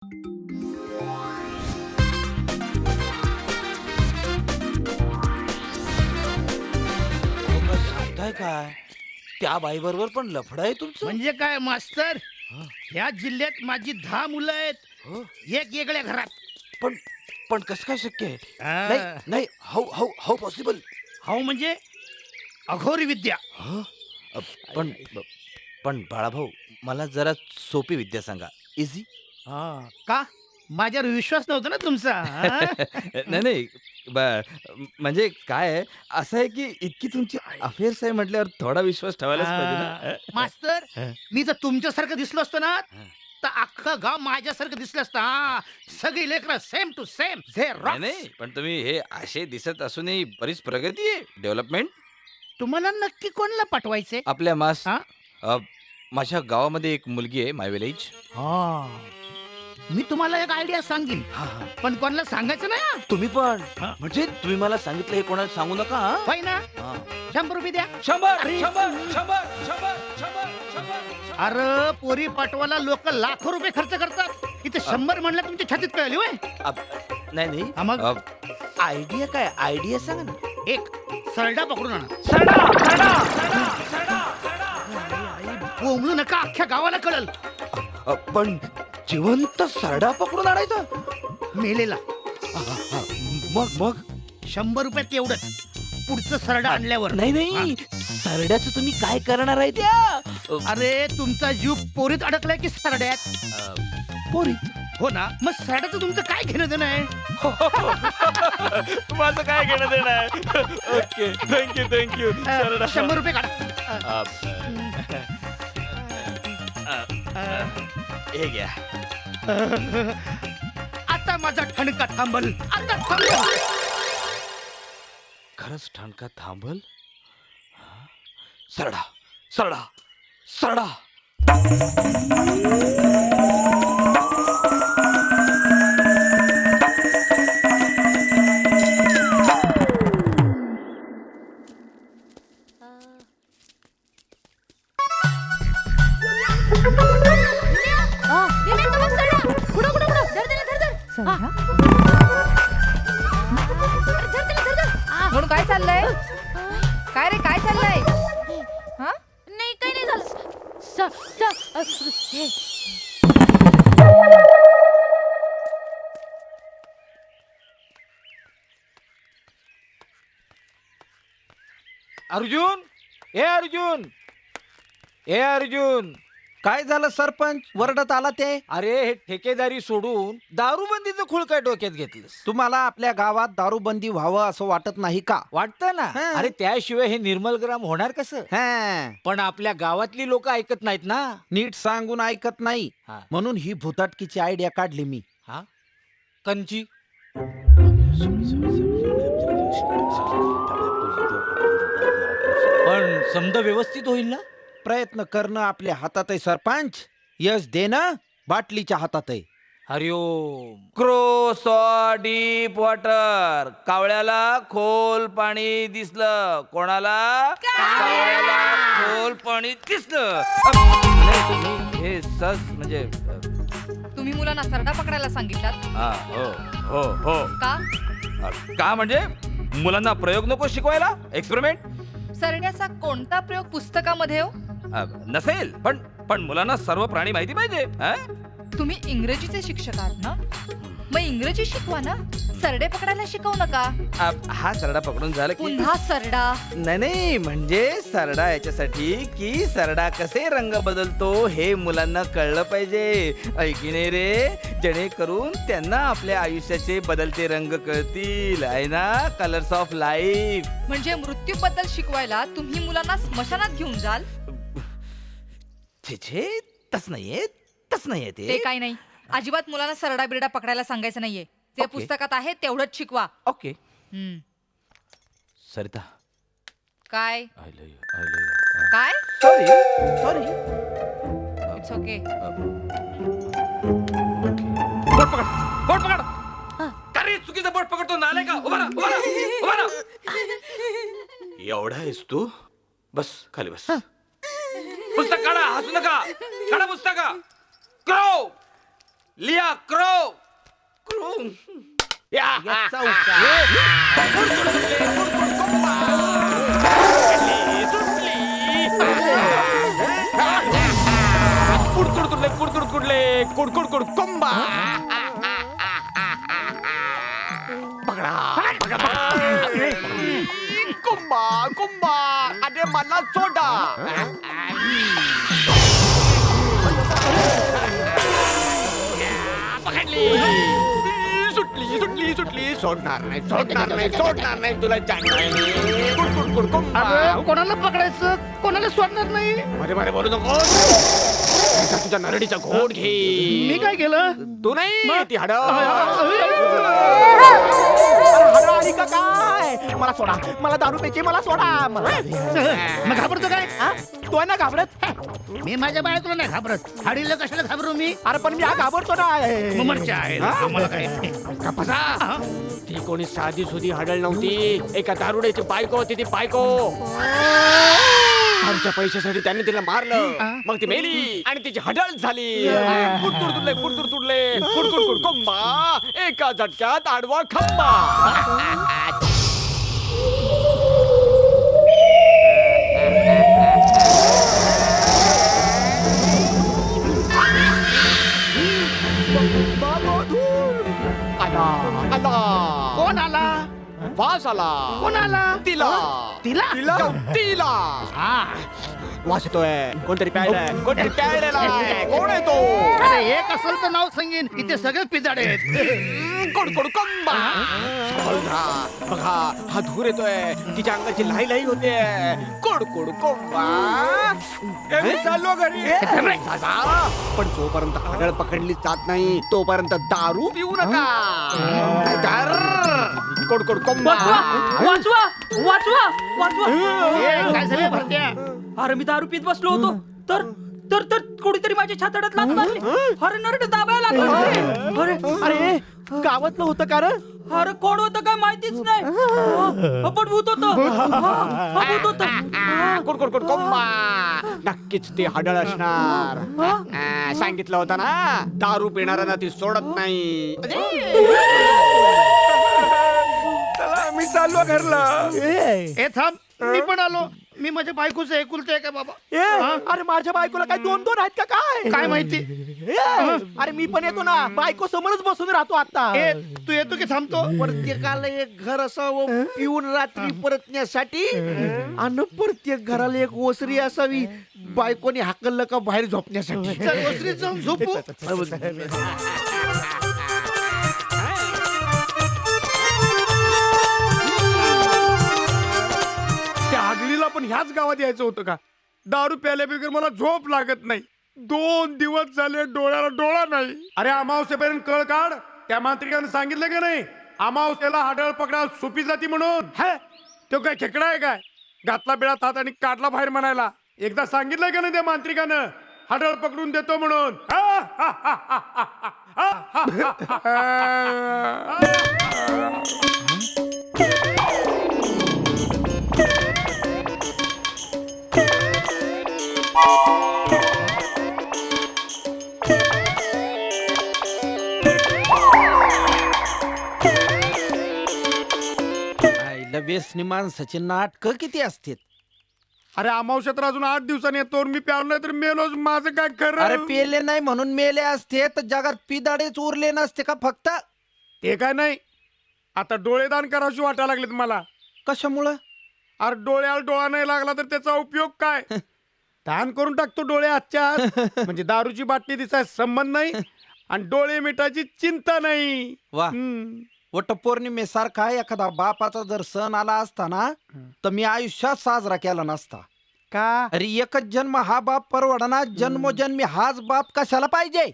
सांगताय काय? त्या बाईबरोबर पण लफडा आहे तुमचं? म्हणजे काय मास्तर, हं, ह्या जिल्ह्यात माझी 10 मुलं आहेत, हो. एक वेगळ्या घरात. पण पण कसं काय शक्य आहे? आ, नाही नाही, हाऊ हाऊ हाऊ पॉसिबल? हो म्हणजे अघोरी विद्या. पण पण बाळाभाऊ, मला जरा सोपी विद्या सांगा. इझी. का माझ्यावर विश्वास नव्हता ना तुमचा? नाही नाही, म्हणजे काय आहे, असं आहे की इतकी तुमची अफेअर्स आहे म्हटल्यावर थोडा विश्वास ठेवायलाच पाहिजे ना. मास्तर, हं. मी जर तुमच्यासारखं दिसलो असतो ना, हं. तर अख्खं गाव माझ्यासारखं दिसलं असतं. सगळी लेकरं सेम टू सेम नाही नाही, पण तुम्ही हे असे दिसत असूनही बरीच प्रगती आहे, डेव्हलपमेंट. तुम्हाला नक्की कोणाला पाठवायचे? आपल्या हा? माझ्या गावामध्ये एक मुलगी आहे, माय विलेज. मी तुम्हाला एक आयडिया सांगेन, पण कोणाला सांगायचं नाही हं? तुम्ही पण हा. म्हणजे तुम्ही मला सांगितलं हे कोणाला सांगू नका. हा? होय ना? हा. 100 रुपये द्या. 100 अरे. 100 100 100 100 100. अरे पोरी पाठवायला लोक लाखो रुपये खर्च करतात, इथे 100 म्हणलं तुमच्या छातीत कळली होय. नाही हा मग? नाही, आयडिया काय? आयडिया सांगा ना. एक सरडा पकडून आणा. सरडा सरडा सरडा सरडा सरडा. बोंबलू नका, अख्ख्या गावाला कळल. पण जिवंत सरडा पकडून आणायचा? मेलेला. मग मग 100 रुपयात एवढंच. पुढचं सरडा आणल्यावर. नाही नाही, सरड्याचं तुम्ही काय करणार आहे त्या? अरे तुमचा जीव पोरीत अडकलाय की सरड्यात? पोरी. हो ना, मग सरड्याचं तुमचं काय घेणं देणं आहे? माझं काय घेणं देणं आहे? ओके, थँक्यू 100 रुपये काढा. हे घ्या. आता माझा ठणका थांबल. आता थांबल. खरंच ठणका थांबल? सरडा सरडा सरडा. म्हणून काय चाललंय? काय रे, काय चाललंय? हा? नाही काही नाही झालं. हे. अर्जुन, ए अर्जुन, ए अर्जुन. काय झालं सरपंच? वरडत आला ते? अरे हे ठेकेदारी सोडून दारूबंदीचं खूळ काय डोक्यात घेतलंस? तुम्हाला आपल्या गावात दारूबंदी व्हावं असं वाटत नाही का? वाटतं ना. हं. अरे त्याशिवाय हे निर्मलग्राम होणार कसं? हं, पण आपल्या गावातली लोक ऐकत नाहीत ना. नीट सांगून ऐकत नाही, हा. म्हणून ही भुताटकीची आयडिया काढली मी. हा? कंची. पण समजा व्यवस्थित होईल ना? प्रयत्न करणं आपल्या हातात आहे सरपंच, यश देणं बाटलीच्या हातात आहे. हरिओम. Cross deep water. कावळ्याला खोल पाणी दिसलं. कोणाला? कावळ्याला खोल पाणी दिसलं. तुम्ही हे सस म्हणजे तुम्ही मुलांना सरडा पकडायला सांगितलात हो हो हो. का? का म्हणजे मुलांना प्रयोग नको शिकवायला? एक्सपेरिमेंट सरड्याचा कोणता प्रयोग पुस्तकामध्ये हो? नसेल, पण पण मुलांना सर्व प्राणी माहिती पाहिजे. तुम्ही इंग्रजीचे शिक्षक आहात ना, मग इंग्रजी शिकवा ना, सरडे पकडायला शिकवू नका. हा सरडा पकडून झाला की पुन्हा सरडा. नाही नाही, म्हणजे सरडा याच्यासाठी की सरडा कसे रंग बदलतो हे मुलांना कळलं पाहिजे. ऐकी नाही रे, जेणेकरून त्यांना आपल्या आयुष्याचे बदलते रंग कळतील. आहे ना, कलर्स ऑफ लाईफ. म्हणजे मृत्यूबद्दल शिकवायला तुम्ही मुलांना स्मशानात घेऊन जाल? छे तस नाहीये, तस नाहीये ते ते. काही नाही. अजिबात मुलांना सरडा बिरडा पकडायला सांगायचं नाहीये. जे ओके. पुस्तकात आहे तेवढंच शिकवा. ओके. हम्म. सरिता, काय I love you, I love you. काय? Sorry sorry. It's okay. बोट पकड, बोट पकड. का रे चुकीचं बोट पकडतो? नाले का? उभा राहा, उभा राहा, उभा राहा. एवढा आहेस तू? बस खाली बस. पुस्तक काढा, हसू नका. काढा पुस्तक. क्रो लिया क्रो क्रो कुडकुडकुडले पकडा कुंभा कुंभा अरे मला सोडा पकडली सुटली सोडणार नाही तुला अगं, कोणाला पकडायचं कोणाला सोडणार नाही. बरे बोलू नको तुझ्या नरडीचा घोट घे मी काय केलं. तू नाही ती हाड काय मला सोडा मला दारू प्यायची मला सोडा मग घाबरतो काय. तो ना घाबरत मी माझ्या बायकोला नाही घाबरत. हाडीला कशाला घाबरू मी. अरे पण मी हा घाबरतो ना मग मरच्या आहे आम्हाला काय. कपसा ती कोणी साधी सुधी हडळ नव्हती. एका दारुड्याची बायको होती ती बायको. दारूच्या पैशासाठी त्याने तिला मारलं मग ती मेली आणि तिची हडळ झाली. कुडकुड तुडले कुडकुड कोंबा एका झटक्यात आडवा खंबा. आला कोण आला. वास आला कोण आला. तिला तिला तिला हा. वास येतोय कोणतरी प्यायलेला आहे. कोण आहे तो. अरे एक असेल तर नाव सांगेन. इथे सगळे पिदाडे आहेत. कोडकोड कंबा बघा हा धूर येतोय. तिच्या अंगाची लाई होते. कोडकोड कोंबा चाललो घरी. पण जोपर्यंत हडळ पकडली जात नाही तोपर्यंत दारू पिऊ नका. कोडकोड कोंबा वाचवा वाचवा वाचवा. ए, काय झालं भरत्या. अरे मी दारू पीत बसलो होतो तर तर तर कोणीतरी माझ्या छाताडात लाथ मारली. अरे नरड दाबायला लागला. अरे अरे गावात होतं का रे. अरे कोण होतं काय माहितीच नाही. पण भूत होतं. भूत होतं. कोडकोड कोंबा नक्कीच ते हडळ असणार. सांगितलं होतं ना दारू पिणाऱ्यांना ती सोडत नाही. मी चाललो घरला. ए थांब. मी पण आलो. मी माझ्या बायकोचं एकुलते आहे का बाबा. अरे माझ्या बायकोला काय दोन आहेत का काय. काय माहिती. अरे मी पण येतो ना बायको समोरच बसून राहतो आता. ए तू येतो की थांबतो. प्रत्येकाला एक घर असावं पिऊन रात्री परतण्यासाठी आणि प्रत्येक घराला एक ओसरी असावी बायकोने हाकललं का बाहेर झोपण्यासाठी. चल ओसरीत जाऊन झोपू. त्या आगलीला पण ह्याच गावात यायचं होतं का. दारू प्यायल्याबगैर मला झोप लागत नाही. 2 दिवस झाले डोळ्याला डोळा नाही. अरे अमावस्येपर्यंत कळ काढ. त्या मांत्रिकाने सांगितलं का नाही अमावस्येला हाडळ पकडा सोपी जाती म्हणून. तो काय खेकडा आहे काय. घातला बिळात हात आणि काढला बाहेर म्हणायला. एकदा सांगितलं का नाही त्या मांत्रिकानं हाडळ पकडून देतो म्हणून. आईला व्यसनी माणसाची नाटकं किती असतात. अरे अमावस्या तर अजून 8 दिवसांनी येतो. मी प्यालो नाही तर मेलोच. माझं काय खरं. अरे पेले नाही म्हणून मेले असते तर जगात पिदाडेच उरले नसते का फक्त. ते काय नाही आता डोळेदान करावशी वाटायला लागलेत मला. कशामुळं. अरे डोळ्याला डोळा नाही लागला तर त्याचा उपयोग काय. दान करून टाकतो डोळे आजच्या आज. म्हणजे दारूची बाटली दिसाय संबंध नाही आणि डोळे मिठाची चिंता नाही. वा. वटपौर्णिमेसारखा एखादा बापाचा जर सण आला असता ना तर मी आयुष्यात साजरा केला नसता. का अरे एकच जन्म हा बाप परवडना. जन्मोजन्मी हाच बाप कशाला पाहिजे.